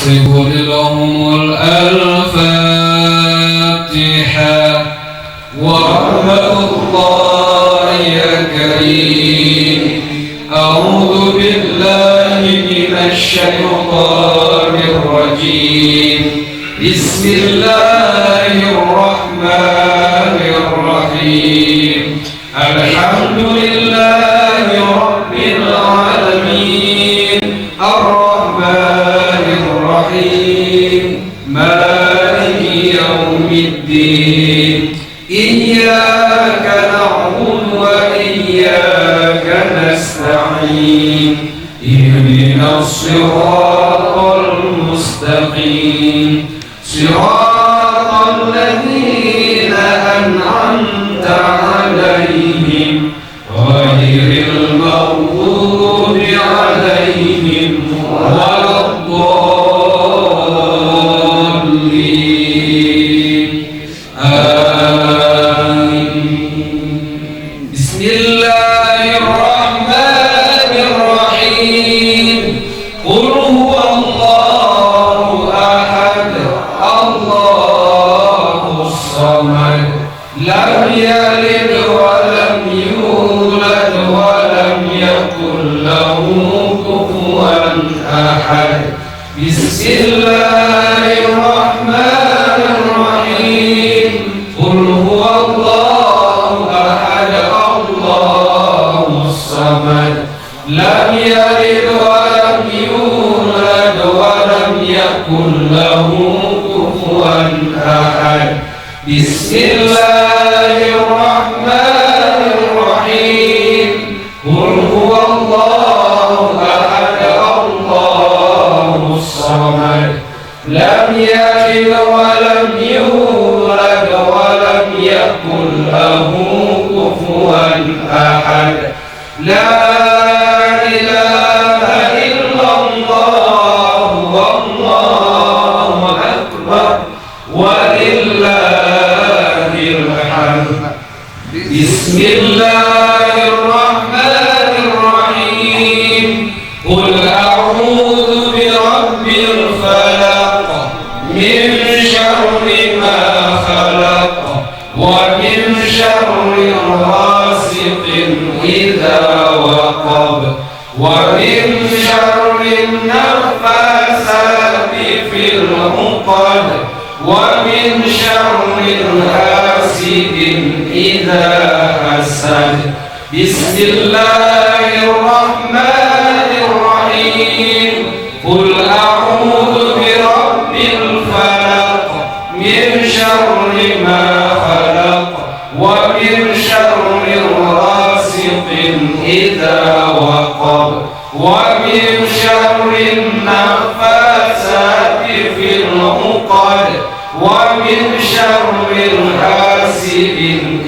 صغر لهم الفاتحة ورحمة الله يا كريم. أعوذ بالله من الشيطان الرجيم. بسم الله الرحمن الرحيم. الحمد لله رب العالمين الرحمن الرحيم مالك يوم الدين. إياك نعبد وإياك نستعين. اهدنا الصراط المستقيم صراط الذين أنعمت عليهم غير المغضوب عليهم ولا الضالين. آمين. بسم الله الرحمن الرحيم. قل هو الله أحد الله الصمد لم يلد ولم يولد ولم يكن له كفوا أحد. بسم الله الرحمن الرحيم. قل هو الله أحد الله الصمد لم يلد ولم يولد ولم يكن له كفوا أحد. بسم الله الرحمن الرحيم. قل هو الله أحد الله الصمد لم يلد ولم يولد ولم يكن له كفوا أحد. لا إله إلا الله والله أكبر ولله الحمد. بسم الله الرحمن الرحيم. قل أعوذ برب الفلق من شر ما خلق ومن شر غاسق إذا وقب ومن شر النفاثات في العقد ومن شر حاسد إذا حسد. بسم الله الرحمن الرحيم. قل أعوذ برب الفلق من شر ما خلق ومن شر غاسق إذا وقب ومن شر النفاثات في العقد ومن شر حاسد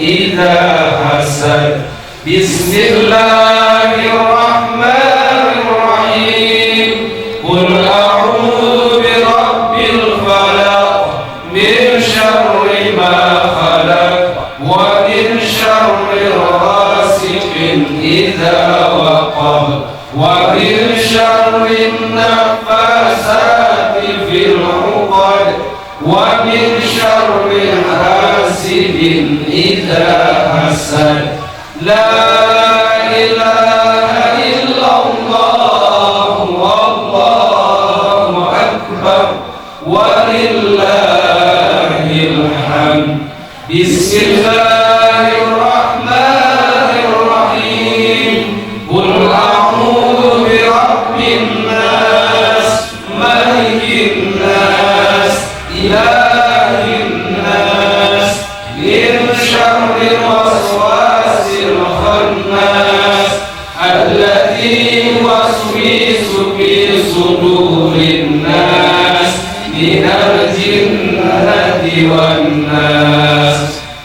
إذا حسد. بسم الله الرحمن الرحيم. قل أعوذ برب الفلق من شر ما خلق ومن شر غاسق إذا وقب ومن شر النفاثات في العقد ومن شر حاسد إذا حسد. لا إله إلا الله والله أكبر ولله الحمد. بسم الله الرحمن الرحيم. قل أعوذ برب الناس ملك الناس إله الناس من شر الوسواس الخناس الذي يوسوس في صدور الناس من الجنة والناس.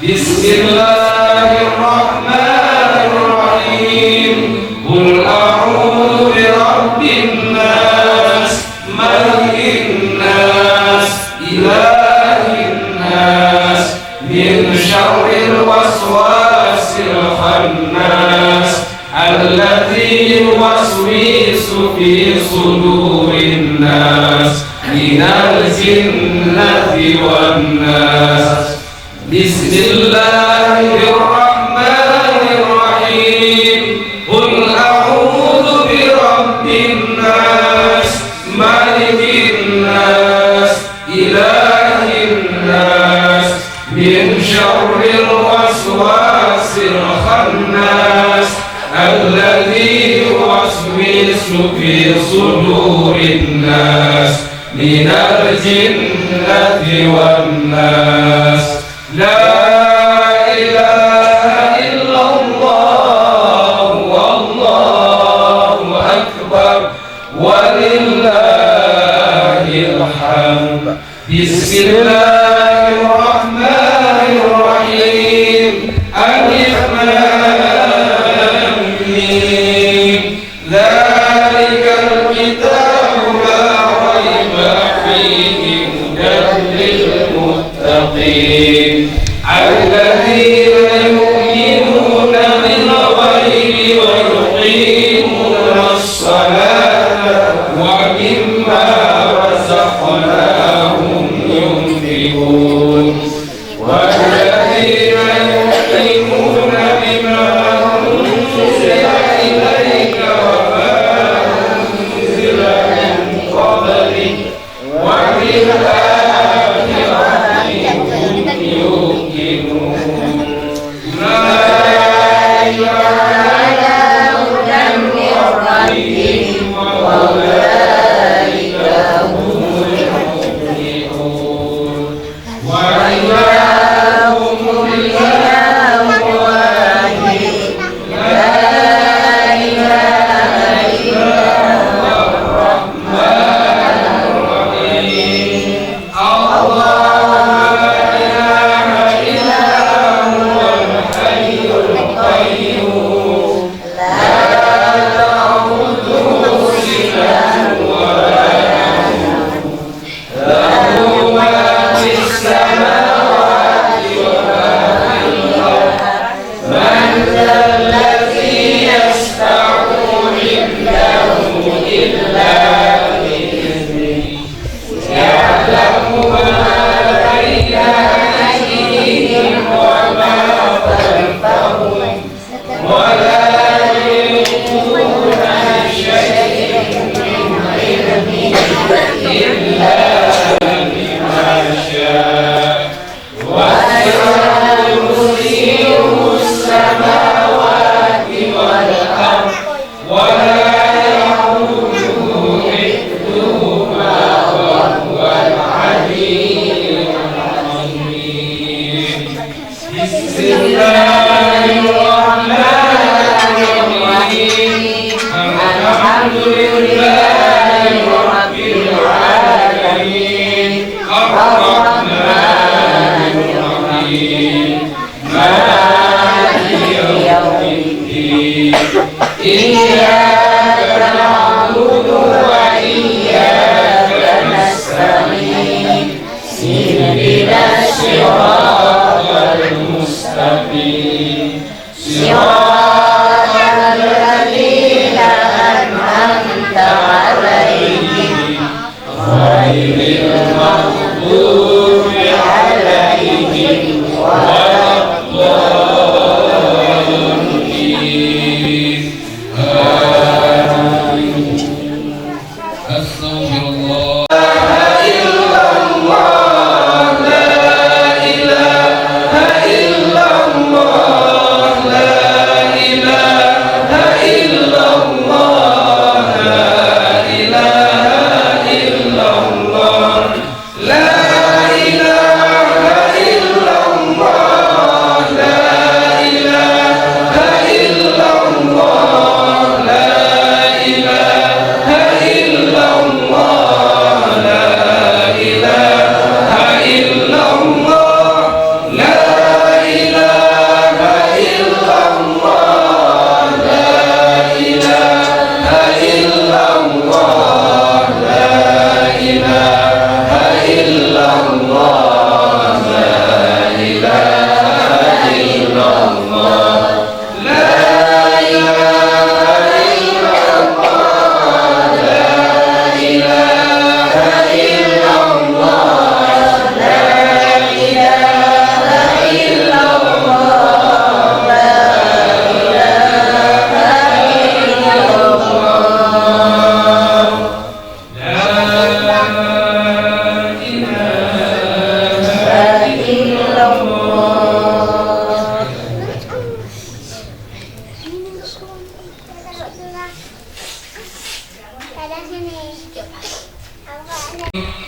بسم الله الرحمن الرحيم. قل أعوذ برب الناس ملك الناس إله الناس من شر الوسواس الخناس الذي يوسوس في صدور الناس من الجنة والناس. بسم الله الرحمن الرحيم. قل أعوذ برب الناس ملك الناس إله الناس من شر الوسواس الخناس الذي يوسوس في صدور الناس من الجنة والناس. لا إله إلا الله والله أكبر ولله الحمد. بسم الله الرحمن الرحيم. ألف لام ميم. ذلك الكتاب لا ريب فيه هدى للمتقين الذين يؤمنون بالغيب ويقيمون الصلاة ومما رزقناهم ينفقون والذين يؤمنون بما أنزل إليك وما أنزل من قبلك وبالآخرة هم يوقنون. أولئك على هدى من ربهم وأولئك هم المفلحون. وإلهكم إله واحد لا إله إلا هو الرحمن الرحيم. الله لا إله إلا هو الحي القيوم لا تأخذه سنة ولا نوم له ما في السماوات وما في الأرض. من ذا الذي يشفع عنده إلا بإذنه يعلم ما بين أيديهم وما خلفهم ولا يحيطون بشيء من علمه إلا بما شاء. وسع كرسيه السماوات والأرض ولا يعوده حفظهما وهو العلي العظيم. بسم الله الرحمن الرحيم. الحمد لله رب العالمين صراط المستقيم صراط الذين أنعمت عليهم غير المغضوب عليهم ولا الضالين آمين. أستغفر الله.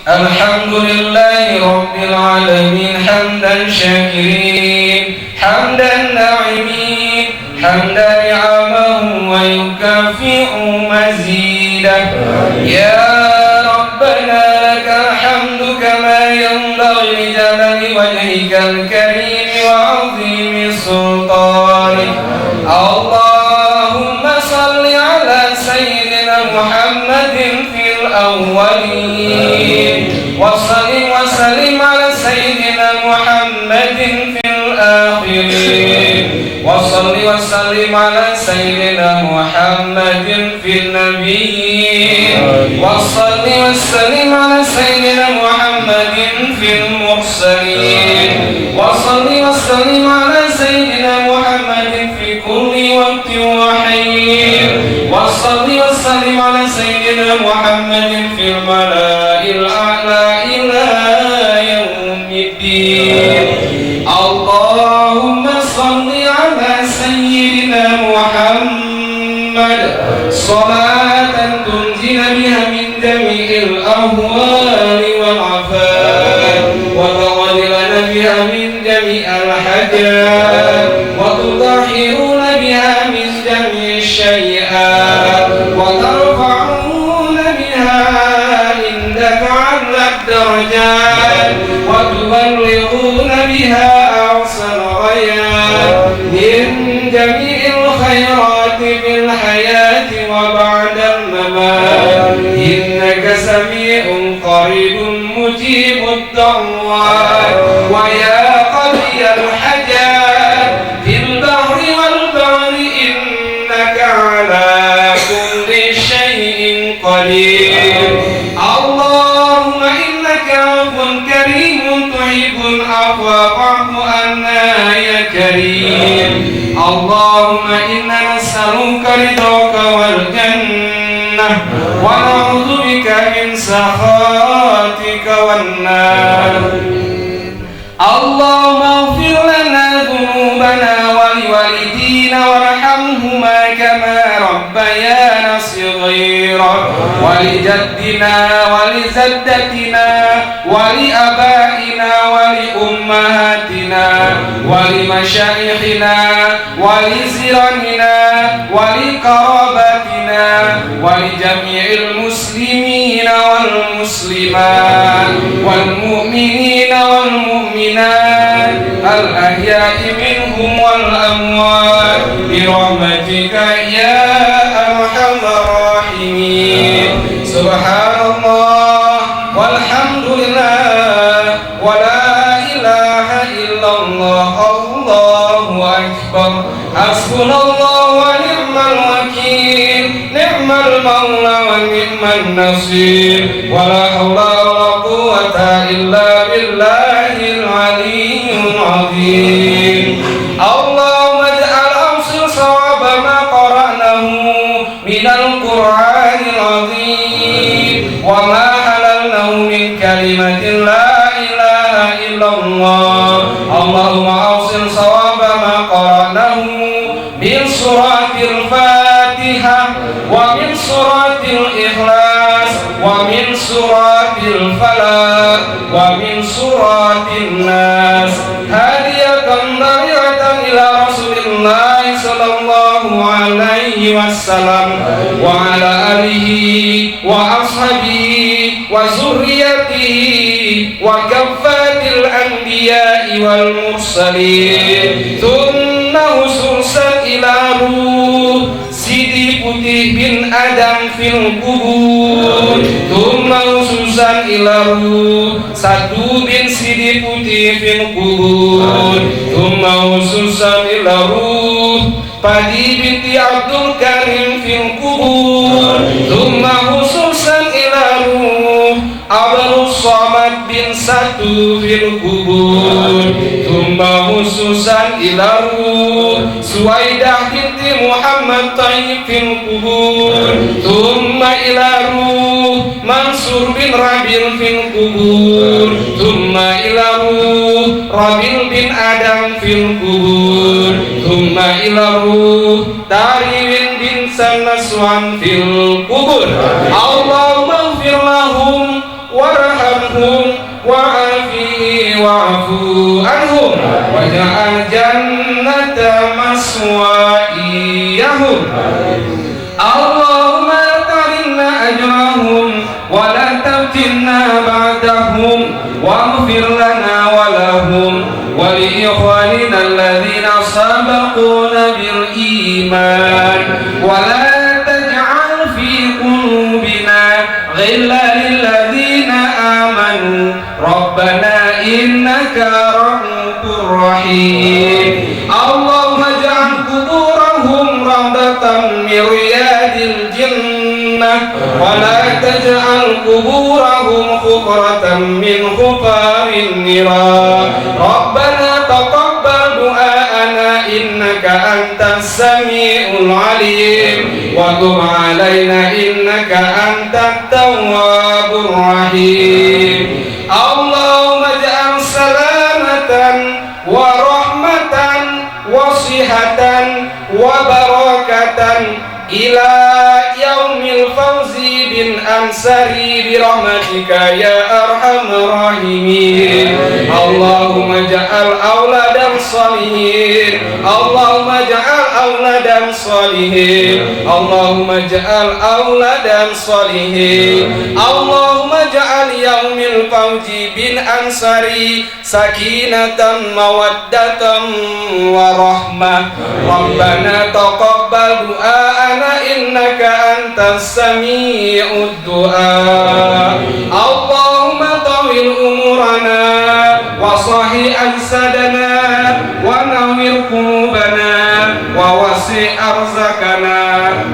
الحمد لله رب العالمين حمدا شاكرين حمدا ناعمين حمدا نعمه ويكافئ مزيدا يا ربنا لك الحمد كما ينبغي لجلال وجهك الكريم وعظيم سلطانك اللهم صل على سيدنا محمد في الأولين وسلم على سيدنا محمد في الآخرين وسلم على سيدنا محمد في النبيين وسلم على سيدنا محمد في المرسلين وسلم على سيدنا محمد في كل وقت وحين وسلم على سيدنا محمد في الملأ الأعلى إلى يوم الدين اللهم صل على سيدنا محمد صلاة تنزل بها من جميع الأهوال والعفات وتغفر بها من جميع الحاجات وتطهرون بها من جميع الشيئات وترفعون بها عندك على الدرجات وتبلغون بها أعصى الغايات من جميع الخيرات في الحياة وبعد الممات إنك سميع قريب مجيب الدعوات ويا قضي الحاجات في البحر والبحر إنك على كل شيء قدير اللهم إنك عفو كريم تحب العفو فاعف عنا يا كريم اللهم إنا نسألك رضاك والجنة ونعوذ بك من سخطك والنار اللهم اغفر لنا ذنوبنا ولوالدينا وارحمهما كما ربيانا صغيرا ولجدنا ولجدتنا ولآبائنا ولأمهاتنا ولمشايخنا ولزراننا ولقراباتنا ولجميع المسلمين والمسلمات والمؤمنين والمؤمنات الأحياء منهم والأموات برحمتك يا أرحم الراحمين سبحان الله والحمد لله ولا إله المولى ونعم النصير ولا حول ولا قوة إلا بالله العلي العظيم اللهم اجعل أوصل صواب ما قرأناه من القرآن العظيم وما حللناه من كلمة لا إله إلا الله اللهم أوصل صواب ما قرأناه من سورة الفاتحة ومن سورة الإخلاص ومن سورة الفلاح ومن سورة الناس هدية ضريعة إلى رسول الله صلى الله عليه وسلم وعلى آله وأصحابه وذريته وكافة الأنبياء والمرسلين ثم خصوصا إلى روح Sidi Putih bin Adam fil kubur Thumma ususan ila ruh Sadu bin Sidi Putih fil kubur Thumma ususan ila ruh Padi binti Abdul Karim fil kubur Thumma ususan ila ruh Abdul Somad bin Satu fil kubur Thumma ususan ila ruh Suwaidah binti Muhammad Tayyib fil kubur Thumma ila ruh Mansur bin Rabil fil kubur Thumma ila ruh Rabil bin Adam fil kubur Thumma ila ruh Tariwin bin Sanaswan fil kubur Allahumma ighfir lahum warhamhum wa'afihi wa'fu anhum waj'al jannata maswa'iyahum Allahumma la tahrimna ajrahum wa la taftinna ba'dahum waghfir lana wa lahum wa li ikhwanina alladhina sabaquna bil iman wa la taj'al fi qulubina ghillan lil ladzina amanu rabbana innaka ra'ufur rahim Allahumma ij'al quburahum rawdatan min riyadil jannah wa la taj'al quburahum khukratan min khufarin nira rabbana taqabbal du'aana innaka antas sami'ul alim wa tub 'alaina innaka antat tawwabur rahim Allahumma ij'al salamatan wa rahmatan wa sihatan wa barakatan ila yaumil fawzi bin ansari bi rahmatika ya arhamar rahimin Allahumma ja'al auladan salihin Allahumma ja'al auladan salihin Allahumma ja'al auladan salihin Allahumma ja'al yaumil fawzi bin ansari sakinatan mawaddatan wa rahmah Rabbana taqabbal du'aana innaka antas sami'ud du'a Allahumma tawil umurana wa sahih ajsadana wa nawwir qulubana wa wasi' arzakana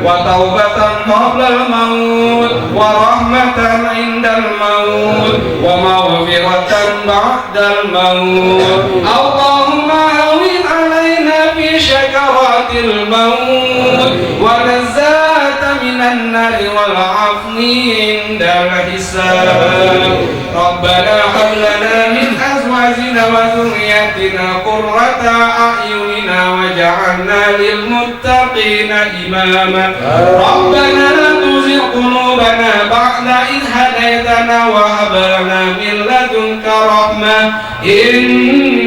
wa taubatan qabla al-maut wa rahmatan 'inda al-maut wa maghfiratan ba'da al-maut Allahumma hawwin 'alaina fi syakaratil maut wa nazzata minan nari wal 'afwi 'inda al-hisab Rabbana hab lana min azwajina wa dhurriyyatina qurrata a'yunina waj'alna lil muttaqina imama Rabbana la tuzigh qulubana ba'da idh hadaytana wa hab lana min ladunka rahmah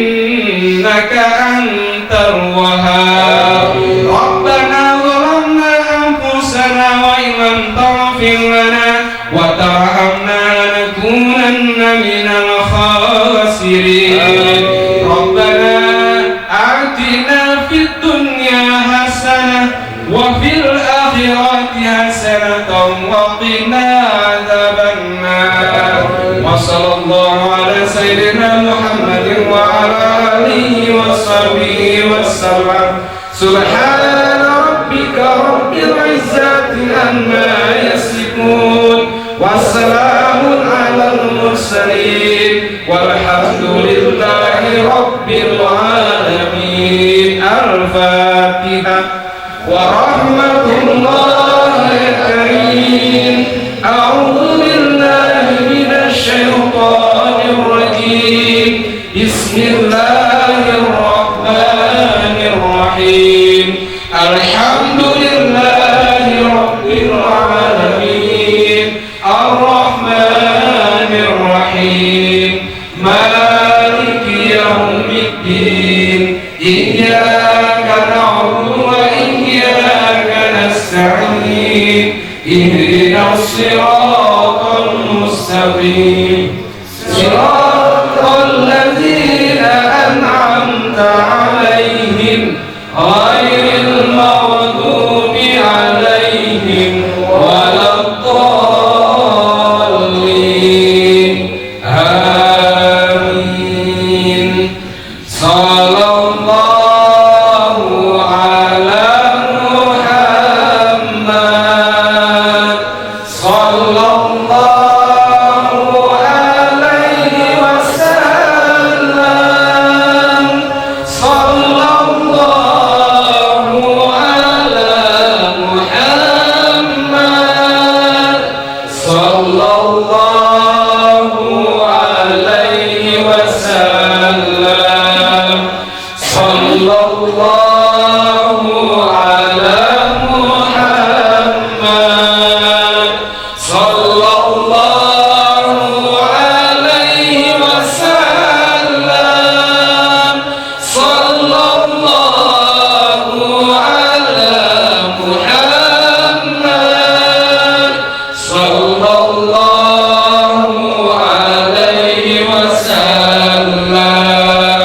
innaka antal wahhab Rabbana zalamna anfusana wa illam taghfir lana wa tarhamna lanakunanna minal khasirin Rabbana atina fid dunya hasanah wa fil akhirati hasanatan wa qina adzaban nar wa sallallahu ala sayyidina Muhammadin wa ala alihi wa sahbihi wa sallam subhana rabbika rabbil izzati amma yasifun يصفون وسلام على المرسلين والحمد لله رب العالمين. الفاتحة. ورحمة الله الكريم. أعوذ بالله من الشيطان الرجيم. بسم الله الرحمن الرحيم. الحمد لله رب العالمين الرحمن الرحيم مالك يوم الدين إياك نعبد وإياك نستعين اهدنا الصراط المستقيم صراط الذين أنعمت عليهم غير المغضوب عليهم ولا الضالين. آمين. صلى الله على محمد صلى الله عليه وسلم. صلى الله على محمد صلى الله عليه وسلم. صلى الله على محمد صلى الله عليه وسلم. صلى الله على محمد صلى الله عليه وسلم.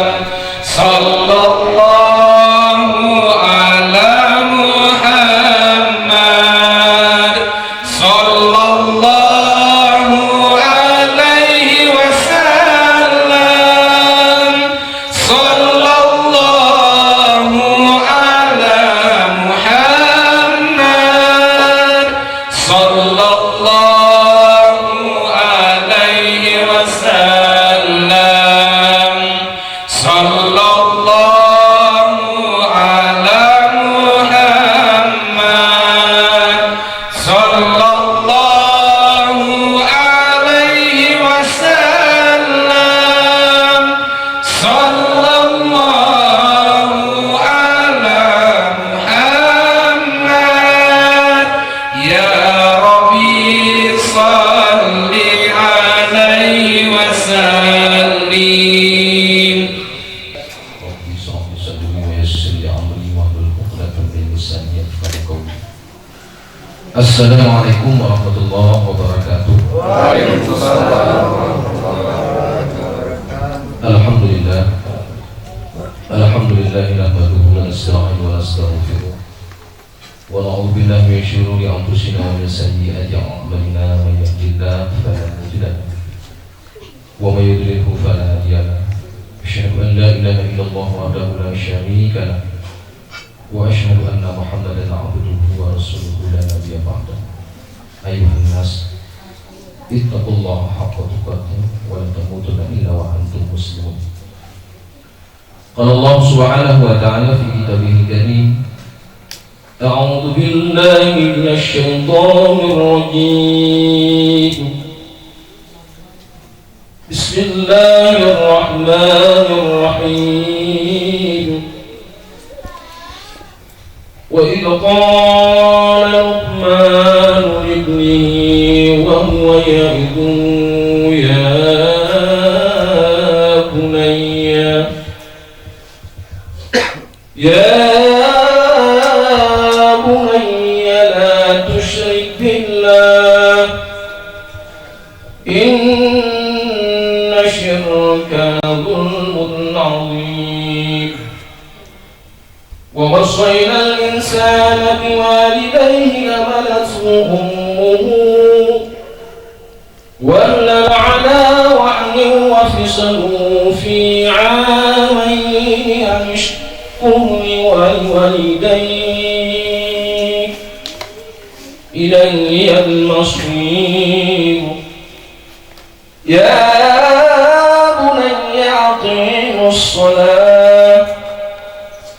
صلى الله على محمد صلى الله عليه وسلم. صلى الله على محمد صلى الله عليه وسلم. صلى الله على محمد صلى الله عليه وسلم. صلى الله على محمد. يا ربي صل عليه وسلم. Rabbi sholli sadri wa yassir li amri wahlul 'uqdatam min lisani yafqahu qawli. Assalamualaikum warahmatullahi wabarakatuh. Alhamdulillah. Alhamdulillah nahmaduhu wa nasta'inuhu wa nastaghfiruh. Wa na'udzu billahi min shururi anfusina wa min sayyiati a'malina. Man yahdihillahu fala mudilla lahu wa man yudlilhu fala hadiya lahu. أشهد أن لا إله إلا الله وحده لا شريك له وأشهد أن محمدا عبده ورسوله لا نبي بعده. أيها الناس اتقوا الله حق تقاته ولا تموتن إلا وأنتم مسلمون. قال الله سبحانه وتعالى في كتابه الكريم: أعوذ بالله من الشيطان الرجيم. بسم الله الرحمن الرحيم. وإذ قال لقمان لابنه وهو يعظه يا بني لا تشرك بالله إن الشرك ظلم عظيم. ووصينا الإنسان بوالديه حملته أمه وهنا على وهن وفصله في عامين أن اشكر لي ولوالديك إلي المصير. الرحيم يا بني أقيموا الصلاة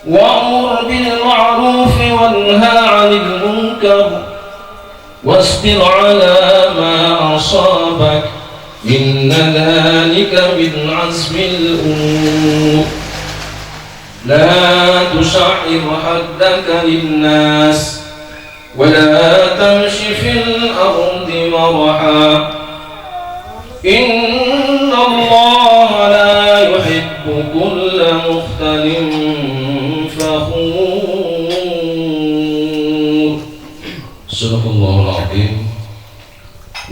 وأمر بالمعروف وانهى عن المنكر واصبر على ما أصابك إن ذلك من عزم الأمور لا تسعر خدك للناس ولا تمش في الأرض مرحا إن الله لا يحب كل مختل فخور. Sadaqallahu al-azim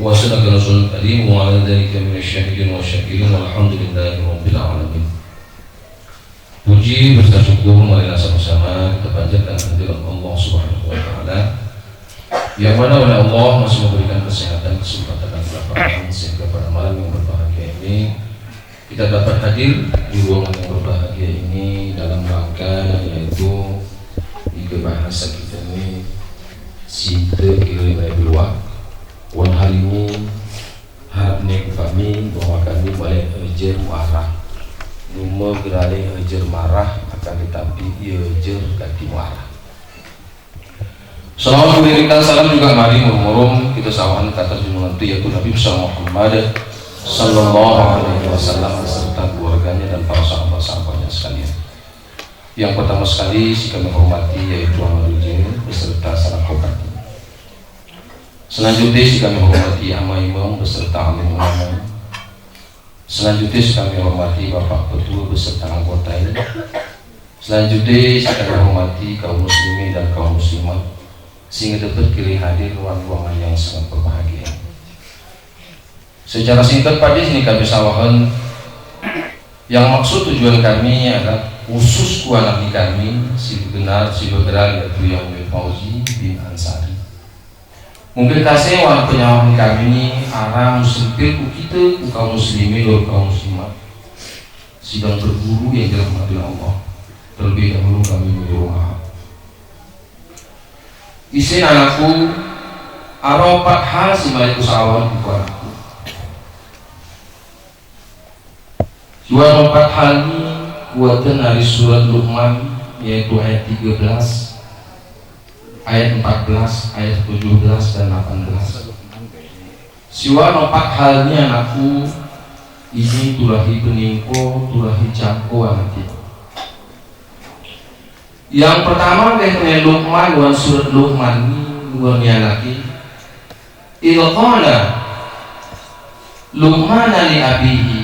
wa sadaqa rasulul karim wa ala dzalika minasyahidin wa syakirin walhamdulillahi rabbil alamin. Puji berserta syukur marilah sama-sama kita panjatkan kehadirat Allah Subhanahu wa taala yang mana oleh Allah masih memberikan kesehatan, kesempatan dan kelapangan sehingga pada malam yang berbahagia ini kita dapat hadir di ruangan yang berbahagia ini dalam rangka yaitu tiga bahasa kita ini Sinta kira berluar. Wan hari ini harapnya kami bahwa kami boleh ajar marah. Numa gerale ajar marah akan tetapi ia ajar ganti marah. Salawat berikan salam juga mari murum kita sawan kata junjungan yaitu Nabi Muhammad sallallahu alaihi wasallam beserta keluarganya dan para sahabat-sahabatnya sekalian. Yang pertama sekali si kami hormati yaitu Amadul Jin beserta sanak kokati. Selanjutnya si kami hormati Ama Imam beserta Amin Ulama. Selanjutnya si kami hormati Bapak Ketua beserta anggota ini. Selanjutnya si kami hormati kaum muslimin dan kaum muslimat sehingga dapat pilih hadir ruang-ruangan yang sangat berbahagia. Secara singkat pada sini kami sawahan yang maksud tujuan kami adalah khusus ku anak kami si benar si benar yaitu yang Fauzi bin Ansari. Mungkin kasih wan penyawahan kami ini arah muslimir ku kita ku kaum muslimin dan kaum muslimat sedang berburu yang dirahmati Allah. Terlebih dahulu kami menyuruh maaf. Isin anakku arah 4 hal si balik usahawan ku anakku. Dua 4 hal ini kuatan dari surat Luqman yaitu ayat 13, ayat 14, ayat 17 dan 18. Siwa 4 halnya anakku ini tulahi peningko, tulahi cangko anak kita. Yang pertama kayaknya Luqman dan surat Luqman ini dua anaki. Ilqala Luqman li abihi.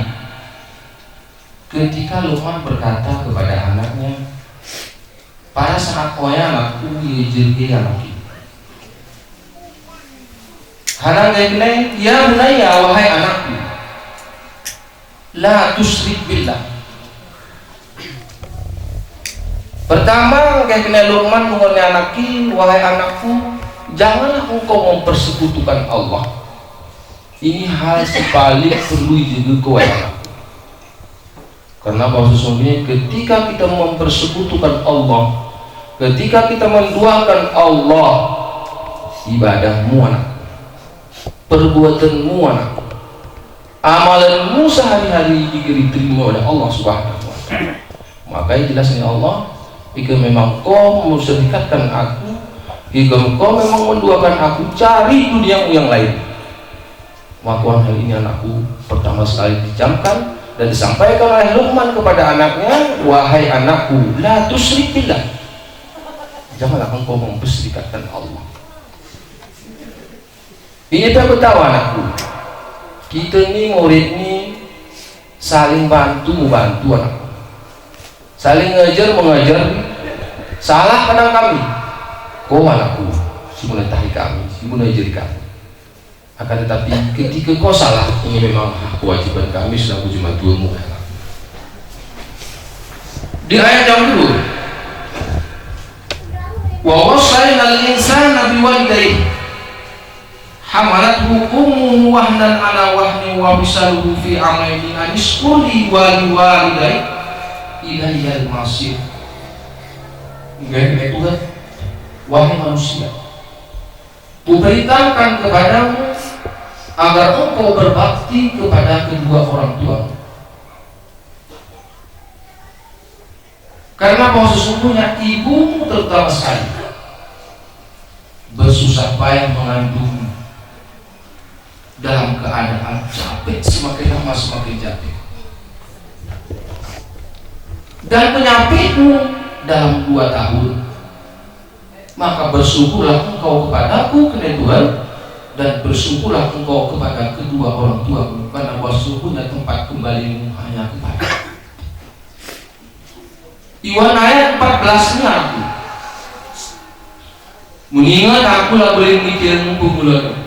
Ketika Luqman berkata kepada anaknya, pada saat koya anakku yejirgi anakku. Hanang kene ya bunaya wahai anakku, la tusyrik billah. Pertama kene Luqman mengenai anakku, wahai anakku, janganlah engkau mempersekutukan Allah. Ini hal paling perlu dijaga wahai anakku. Karena bahwa sesungguhnya ketika kita mempersekutukan Allah, ketika kita menduakan Allah, ibadahmu anak, perbuatanmu anak, amalanmu sehari-hari jika diterima oleh Allah Subhanahu wa taala. Maka jelasnya Allah, jika memang kau mensyirikatkan aku, jika kau memang menduakan aku, cari duniamu yang lain. Maka hal ini anakku pertama sekali dicamkan dan disampaikan oleh Luqman kepada anaknya, wahai anakku, la tusyrik billah. Janganlah engkau memperserikatkan Allah. Ini tak tahu anakku. Kita ni murid ni saling bantu anakku. Saling ngajar mengajar. Salah kadang kami. Kau anakku, si menetahi kami, si mengajar kami. Akan tetapi ketika kau salah, ini memang kewajiban kami selaku jemaat ilmu. Di ayat yang kedua, wa wasaina al-insana biwalidayhi hamalathu ummuhu wahnan ala wahni wa bisaluhu fi amaini an ishkurli wa liwalidayhi ilayyal masir. Enggak Tuhan, wahai manusia, kuperintahkan kepadamu agar engkau berbakti kepada kedua orang tuamu. Karena bahwa sesungguhnya ibumu terutama sekali bersusah payah mengandung dalam keadaan capek, semakin lama semakin capek, dan penyakitmu dalam 2 tahun, maka bersyukurlah engkau kepadaku kena Tuhan, dan bersyukurlah engkau kepada kedua orang tuamu, karena sesungguhnya tempat kembalimu hanya kepada. Iwan ayat 14-nya aku mengingat aku lah boleh mikirmu pemula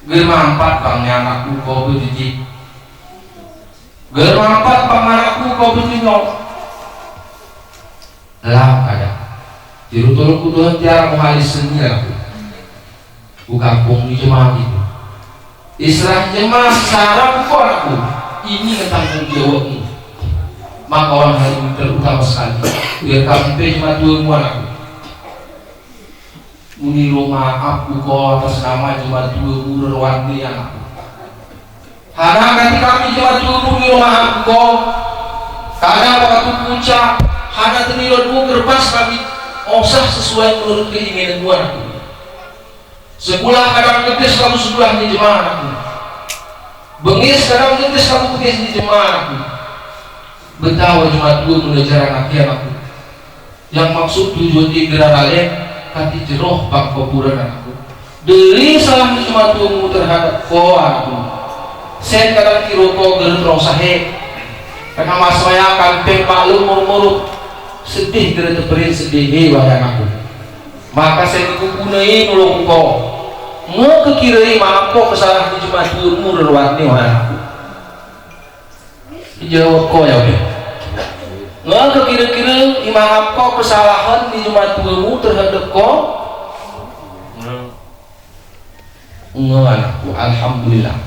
germampat bangnya anakku kau berjijik, germampat bang anakku kau berjinyok lah ada tiru-tiru kuduhan tiara muhalis sendiri aku bukampung di jemaah itu Israel jemaah sekarang kau aku ini tentang jawabmu, maka orang hari ini terutama sekali biar kami cuma 2 anakku muni maaf kau atas nama cuma 2 berwarni anakku karena nanti kami cuma 2 muni maaf kau kadang waktu puncak hanya tenilonmu kerpas kami osah sesuai menurut keinginan anakku sebelah kadang ngetes kamu sebelah di jemaah anakku bengis kadang ngetes kamu bengis di jemaah anakku betapa cuma 2 mengejar anakku yang maksud tujuan tinggal kalian kati jeroh bang kuburan anakku dari salah cuma 2 terhadap kau anakku sen kadang kiro kau gerong sahe karena mas saya kampeng maklum murmurut sedih kira teperin sedih wahai anakku, maka saya dikukunai nolong kau mau kekirai maaf kau kesalahan cuma 2 rewatni wahai anakku dijawab kau ya udah nggak kira-kira imam kau kesalahan di cuma 2 terhadap kau nggak anakku alhamdulillah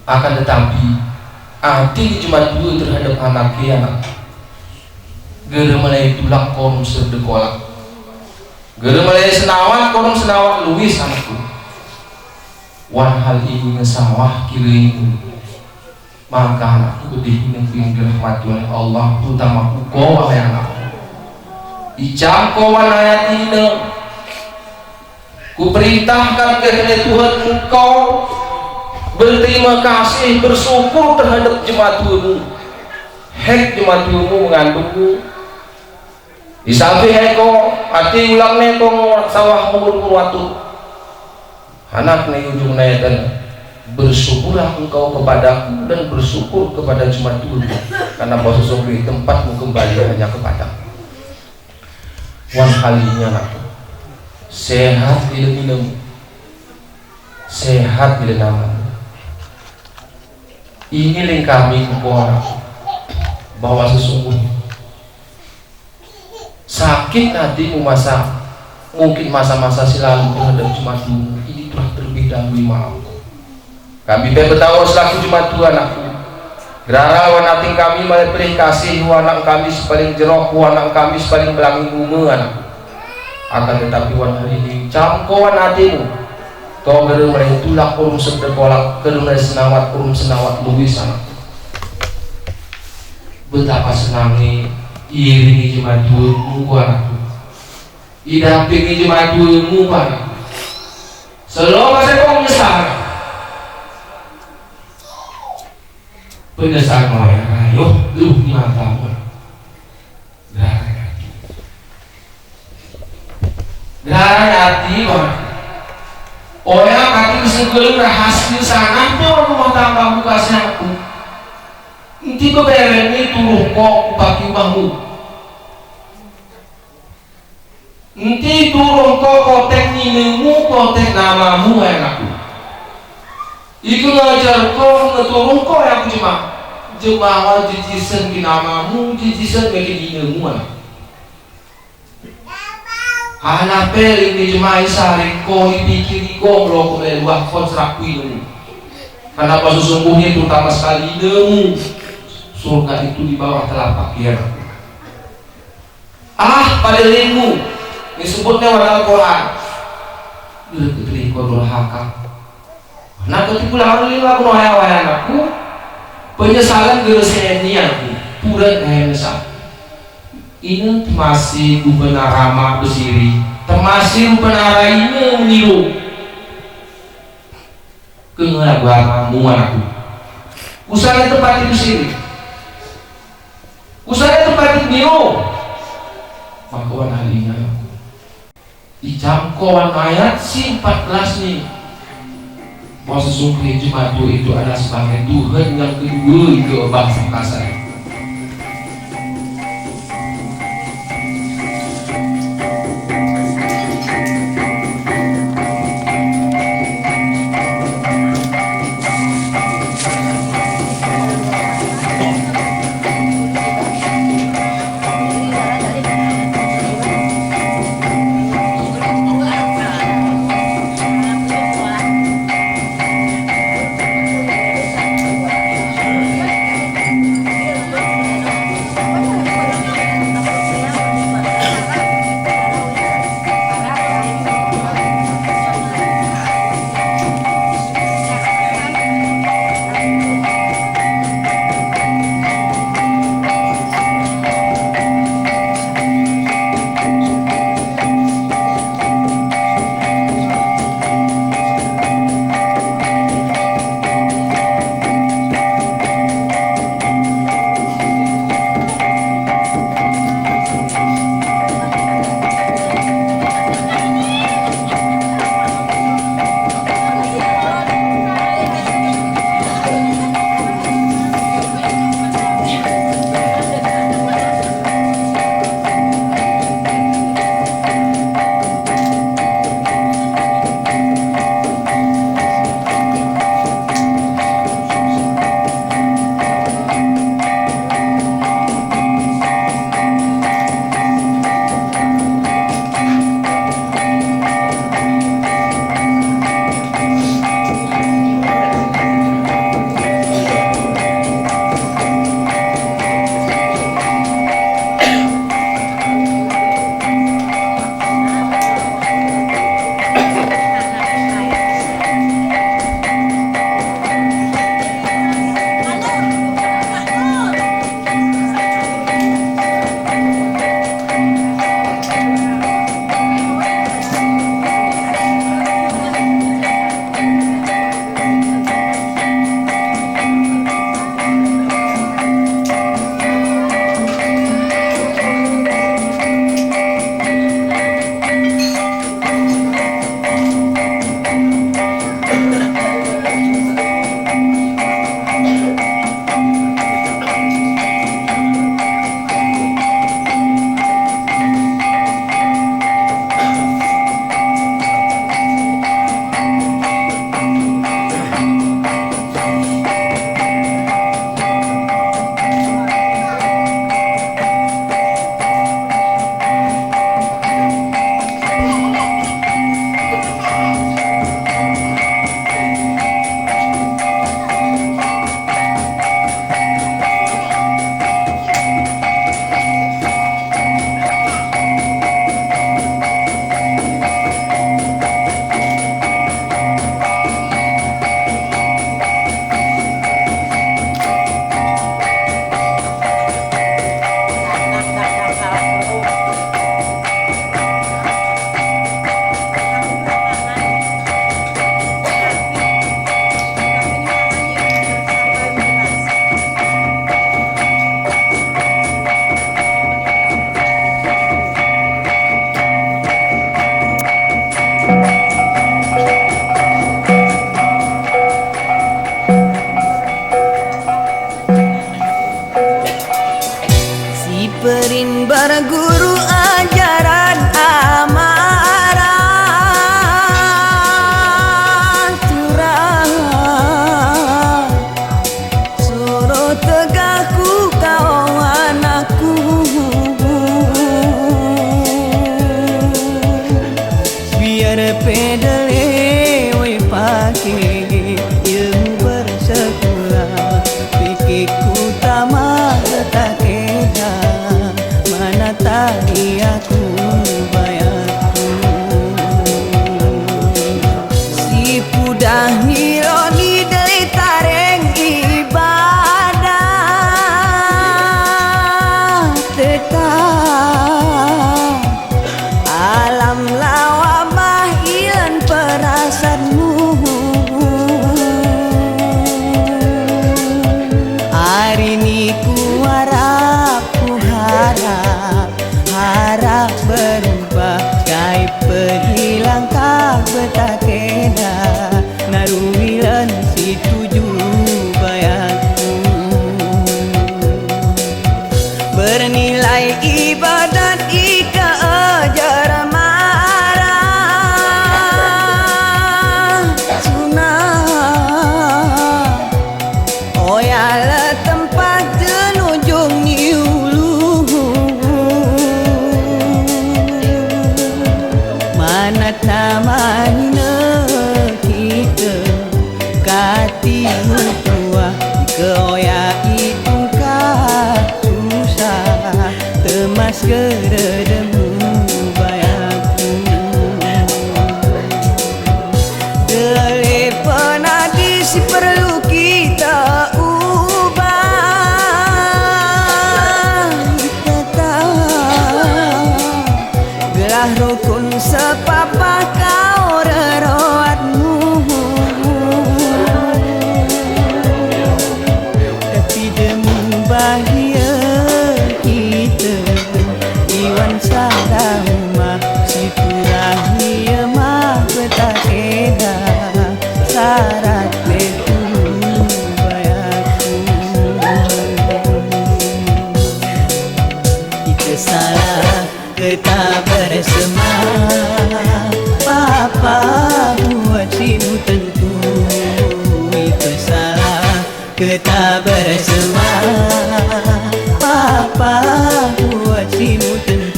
akan tetapi hati cuma 2 terhadap anak gara mulai tulang korum serdekolak gara mulai senawat korum senawat luwis anakku wan hal ini ngesawah kiri maka anakku dihitung dirahmati oleh Allah terutama kau wahai anakku ijam kau ayat ini ku perintahkan kepada Tuhan engkau berterima kasih bersyukur terhadap jemaatmu hek jemaatmu mengandungmu di samping heko hati ulang neko sawah murmur waktu anak nih ujung nayatan bersyukurlah engkau kepadaku dan bersyukur kepada jemaatmu karena bahwa sesungguhnya tempatmu kembali hanya kepadaku wan kalinya anakku sehat bila minum sehat bila nama ini yang kami kukuh bahwa sesungguhnya sakit hatimu mungkin masa-masa silalu terhadap jemaatmu ini telah terlebih dahulu maaf kami bertahu selaku jemaat anakku gerara wanating kami pilih kasih anak kami sepaling jerok anak kami sepaling belangi bunga anakku akan tetapi wan hari ini cangkauan hatimu kau geru mulai tulak kurum sedekolak geru mulai senawat kurum senawat luwis anakku betapa senangnya iringi jemaat 2 anakku idampingi jemaat 2 anakku selalu masih kau menyesal penyesalan ya ayo lu 5 tahun gara hati oh ya kaki segala rahasia sana pun rumah tangga buka aku nanti kau berani turuh kok pakai bahu nanti turuh kok kotek nilaimu kotek namamu anakku itu ngajar kau ngeturun kau yang jemaah jijisan di namamu jijisan bagi nilaimu anakku anak pel ini jemaah sari kau dipikiri kau melokok meluah kau seraku ilmu karena apa sesungguhnya terutama sekali ilmu surga itu di bawah telapak kaki pada ilmu disebutnya pada Al-Quran ketika durhaka. Nah ketika pulang lima aku nohawayan aku penyesalan geresnya aku pura menyesal. Ini masih gubernur Rama Besiri, termasih gubernur ini meniru kengelaguan aku. Usahanya tempat itu sendiri, usahanya tempat itu meniru. Maka wanalinya di jangkauan ayat si 14 nih bahwa sesungguhnya Jumat itu adalah sebagai Tuhan yang kedua ke bangsa kasar. surah niloni dari tareng ibadah tetap alam lawa mahilan perasaanmu. Hari ini ku harap berubah kai perhilang kah betakeda narumilan si tuju bayatku bernilai ibadat ika ajar marah sunah oyala tempat jenujung niulu manat namanya kita kati tua keoya itu kah susah temas keredemu bayakku telepon adi si perlu kita ubah kita tahu gelah rukun sepapa kau reroatmu tapi demi bahagia kita iwan sadama siturahmi mah betakeda syarat letu bayakku kita salah kita bersama papa buat simu tentu itu salah kita bersama papa buat simu tentu.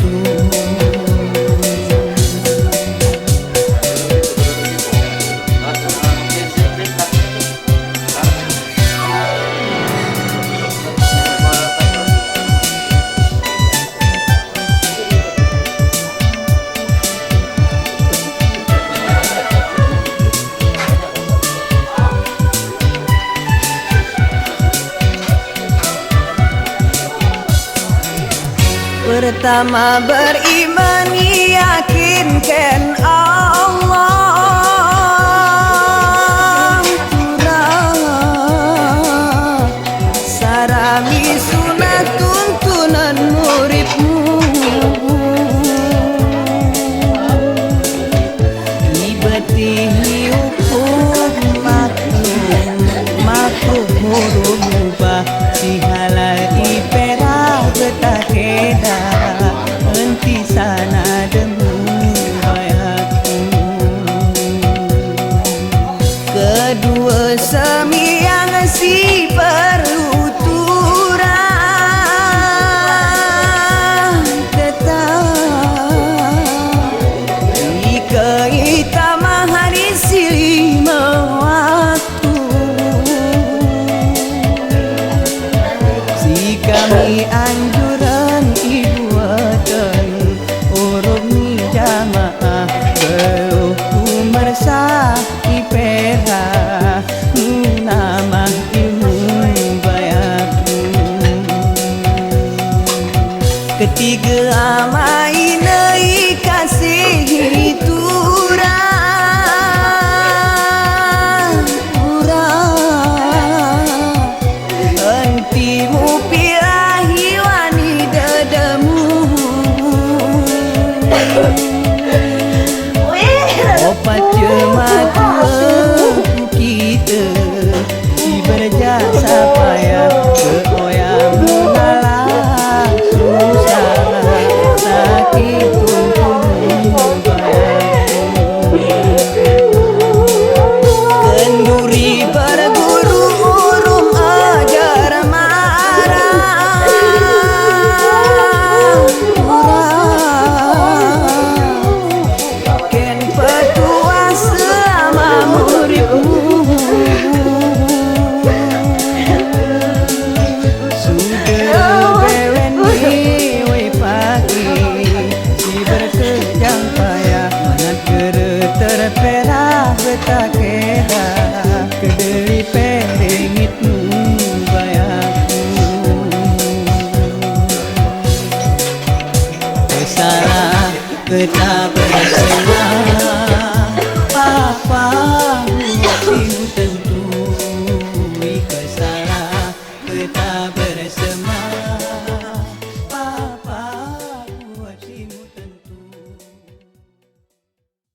Pertama beriman yakinkan Allah Turah sarami sunat tuntunan muridmu ibatihi hukum makhluk murubah sihalai perah betakeda henti sana demu bayakku kedua semiang si perlu turah tetap jika kita mahari silima waktu si kami anjuran ibuatan urut ni jamaah beruh mersah ipera nama betah betakeda kederi perengitmu bayaku Kesara betah